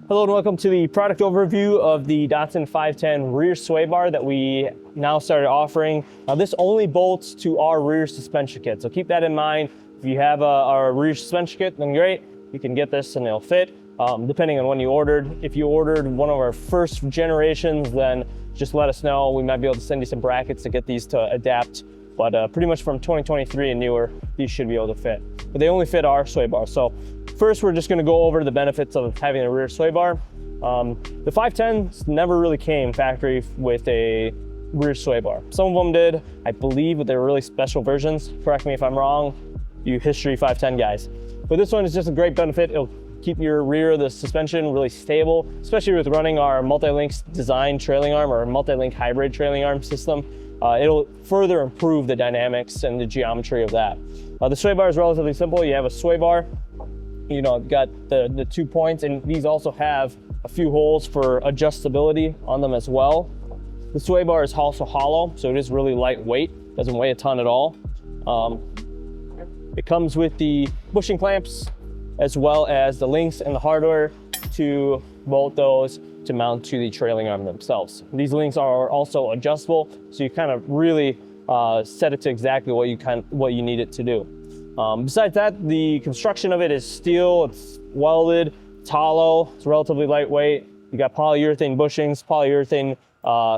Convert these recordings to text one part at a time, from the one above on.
Hello and welcome to the product overview of the Datsun 510 rear sway bar that we now started offering. Now this only bolts to our rear suspension kit, so keep that in mind. If you have a rear suspension kit, then great, you can get this and it'll fit, depending on when you ordered. If you ordered one of our first generations, then just let us know. We might be able to send you some brackets to get these to adapt, but pretty much from 2023 and newer, these should be able to fit. But they only fit our sway bar. So first, we're just gonna go over the benefits of having a rear sway bar. The 510s never really came factory with a rear sway bar. Some of them did, I believe, but they were really special versions. Correct me if I'm wrong, you history 510 guys. But this one is just a great benefit. It'll keep your rear of the suspension really stable, especially with running our multi-link design trailing arm or multi-link hybrid trailing arm system. It'll further improve the dynamics and the geometry of that. The sway bar is relatively simple. You have a sway bar, you know, got the 2 points, and these also have a few holes for adjustability on them as well. The sway bar is also hollow, so it is really lightweight, doesn't weigh a ton at all. It comes with the bushing clamps as well as the links and the hardware to bolt those to mount to the trailing arm themselves. These links are also adjustable, so you kind of really set it to exactly what you need it to do. Besides that, the construction of it is steel, it's welded, it's hollow, it's relatively lightweight. You got polyurethane bushings, polyurethane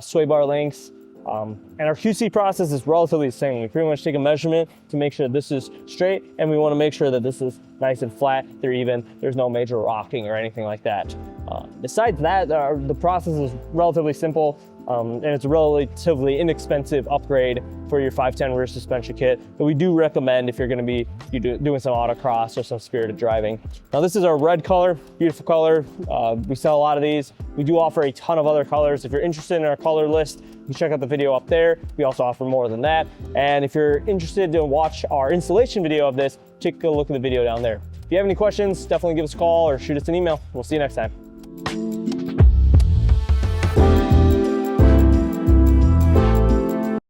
sway bar links, and our QC process is relatively the same. We pretty much take a measurement to make sure this is straight, and we want to make sure that this is nice and flat, they're even, there's no major rocking or anything like that. Besides that, the process is relatively simple, and it's a relatively inexpensive upgrade for your 510 rear suspension kit that we do recommend if you're going to be doing some autocross or some spirited driving. Now this is our red color, beautiful color. We sell a lot of these. We do offer a ton of other colors. If you're interested in our color list, you can check out the video up there. We also offer more than that. And if you're interested to watch our installation video of this, take a look at the video down there. If you have any questions, definitely give us a call or shoot us an email. We'll see you next time.